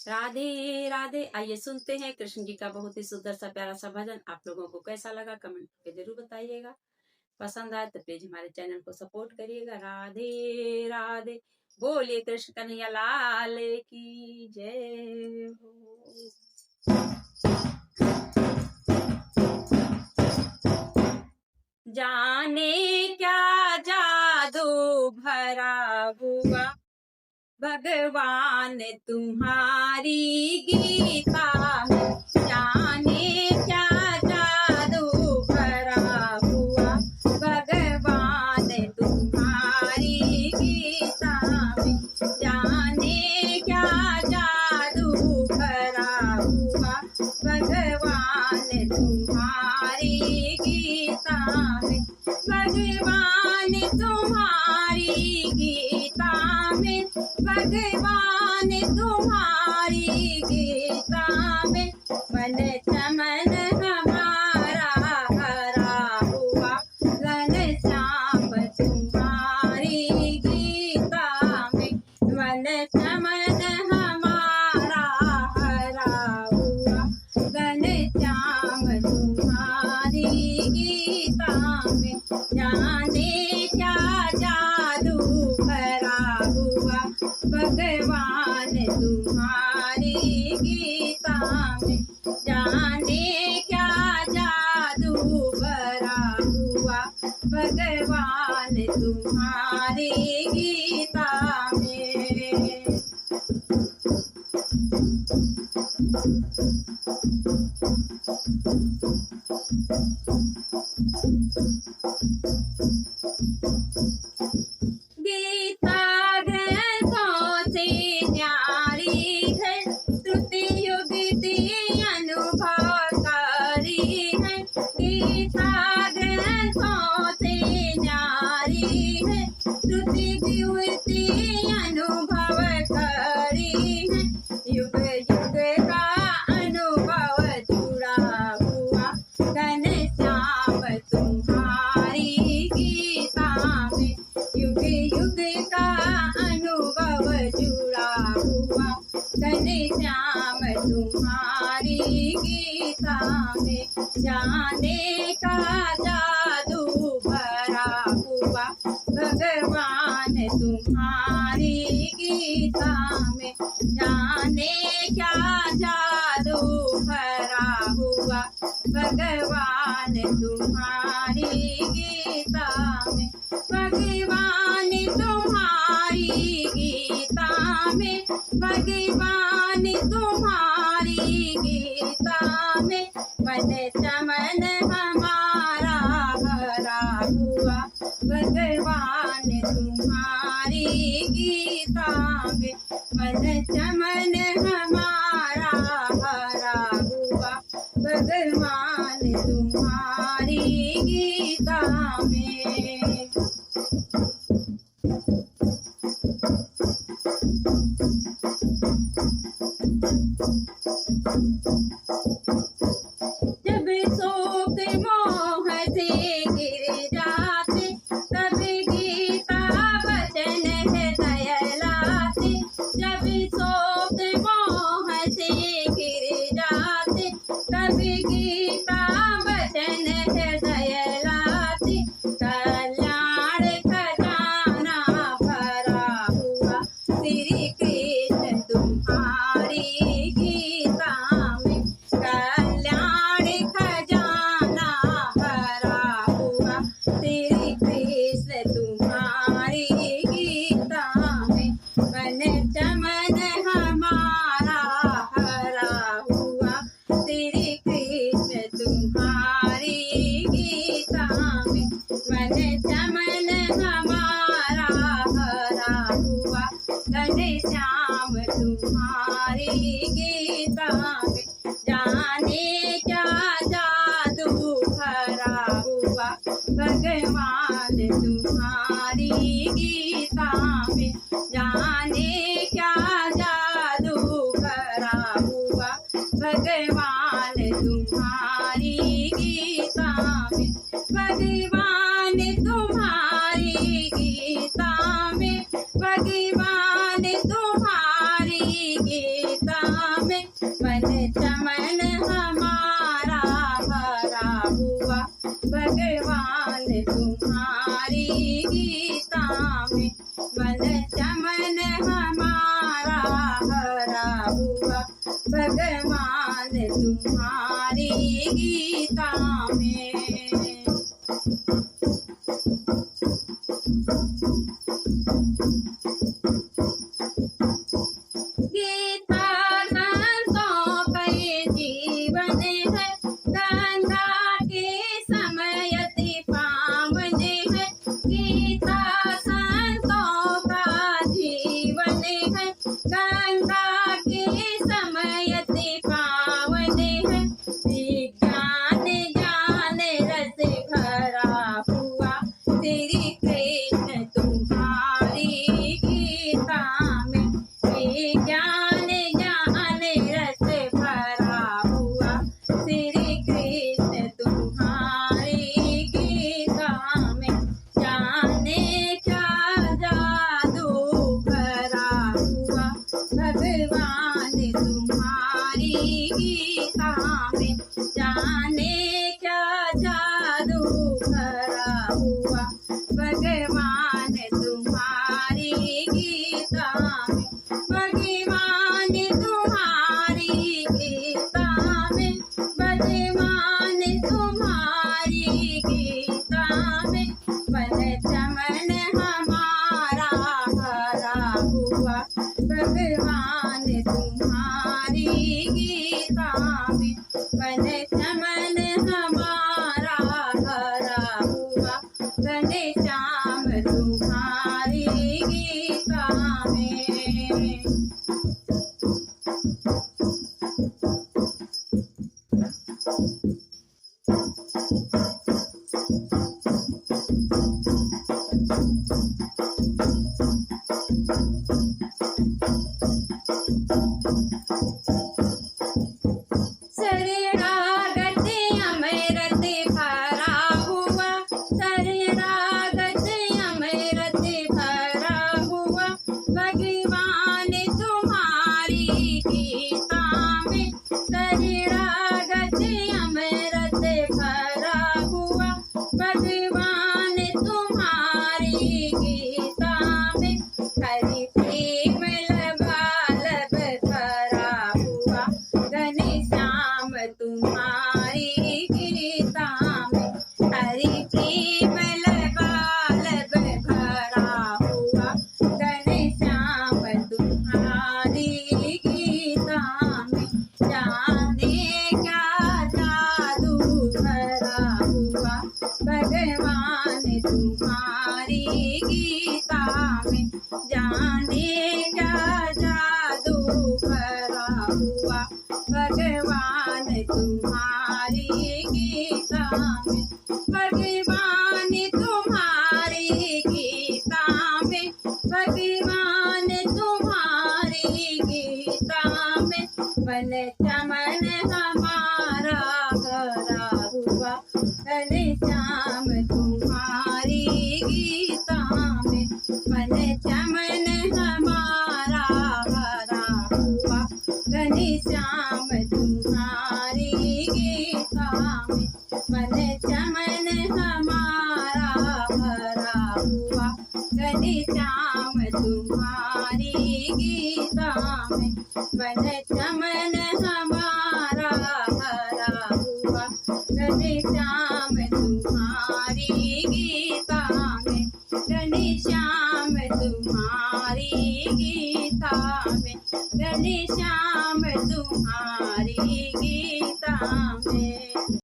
राधे राधे। आइए सुनते हैं कृष्ण जी का बहुत ही सुंदर सा प्यारा सा भजन। आप लोगों को कैसा लगा कमेंट करके जरूर बताइएगा। पसंद आए तो प्लीज हमारे चैनल को सपोर्ट करिएगा। राधे राधे। बोलिए कृष्ण कन्हैया लाल की जय हो। जाने क्या जादू भरा हुआ भगवान तुम्हारी गीता में। जाने क्या जादू भरा हुआ भगवान तुम्हारी गीता में। जाने क्या जादू भरा हुआ भगवान तुम्हारी गीता में। भगवान तुम्हारी गीता में। भगवान तुम्हारी गीता में। मन चमन हमारा हरा हुआ घनश्याम तुम्हारी गीता में। मन चमन हमारा हरा हुआ घनश्याम तुम्हारी गीता में। जाने क्या जादू भरा हुआ भगवान तुम्हारी गीता में। जाने क्या जादू भरा हुआ भगवान तुम्हारी गीता में। गीता ग्रंथों से न्यारी है। श्रुति युक्ति अनुभवकारी है। गीता ग्रंथों से न्यारी है। श्रुति युक्ति अनुभवकारी है। युग युग का अनुभव जुड़ा हुआ घनश्याम तुम्हारी गीता में। युग युग का अनुभव जुड़ा हुआ घनश्याम तुम्हारी गीता में। जाने का जादू भरा हुआ भगवान तुम्हारी गीता में। जाने क्या जादू भरा हुआ भगवान तुम्हारी गीता में। भगवान तुम्हारी गीता में। भगवान तुम्हारी गीता में। मन चमन हमारा भरा हुआ भगवान तुम्हारी गीता में। मन चमन हमारा भरा हुआ भगवान तुम्हारी गीता में। जब शोक मोह से गिर जाते तब गीता वचन हृदय लाते। जब शोक मोह से गिर जाते तब गीता वचन हृदय लाते। कल्याण खजाना भरा हुआ श्री कृष्ण तुम्हारी गीता में। कल्याण खजाना भरा हुआ श्री कृष्ण तुम्हारी गीता में। मन चमन हमारा हरा हुआ श्री कृष्ण तुम्हारी गीता में। मन चमन हमारा हरा हुआ घनश्याम तुम्हारी गीता में। जाने क्या जादू भरा हुआ भगवान तुम्हारी गीता में। जाने क्या जादू भरा हुआ भगवान तुम्हारी गीता में। भगवान तुम्हारी गीता में। भगवान तुम्हारी गीता गीता में मन चमन हमारा हरा हुआ भगवान तुम्हारी गीता में मन चमन हमारा हरा हुआ भगवान तुम्हारी गीता में। गीता संतों का ये जीवन है, गंगा के समयति पावन है। गीता संतों का जीवन है, गंगा के समयति पावन है। विज्ञान ज्ञान रस भरा हुआ श्री कृष्ण तुम्हारी गीता में। विज्ञान ज्ञान रस भरा हुआ श्री कृष्ण तुम्हारी गीता में। जाने क्या जादू भरा हुआ भगवान तुम्हारी गीता में। जाने क्या जादू भरा हुआ भगवान तुम्हारी गीता में। भगवान तुम्हारी गीता में, भगवान तुम्हारी गीता में मन चमन हमारा हरा हुआ भगवान तुम्हारी गीता में। मन चमन हमारा हरा हुआ घनश्याम तुम्हारी गीता में। शरणागत अमृत भरा हुआ, शरणागत अमृत भरा हुआ भगवान तुम्हारी गीता में। शरणागत अमृत भरा हुआ भगवान तुम्हारी गीता में। हरि प्रेम लबालब भरा हुआ घनश्याम तुम्हारी गीता में। हरि प्रेम लबालब भरा हुआ घनश्याम तुम्हारी गीता में। जाने क्या जादू भरा हुआ भगवान तुम्हारी गीता में। जाने क्या जादू भरा हुआ भगवान तुम्हारी गीता में। भगवान तुम्हारी गीता में, भगवान तुम्हारी गीता में मन चमन हमारा हरा हुआ घनश्याम तुम्हारी गीता में। मन चमन हमारा हरा हुआ घनश्याम तुम्हारी गीता में। मन चमन हमारा हरा हुआ घनश्याम तुम्हारी गीता में। मन चमन हमारा हरा हुआ घनश्याम तुम्हारी गीता में। घनश्याम तुम्हारी गीता में, घनश्याम तुम्हारी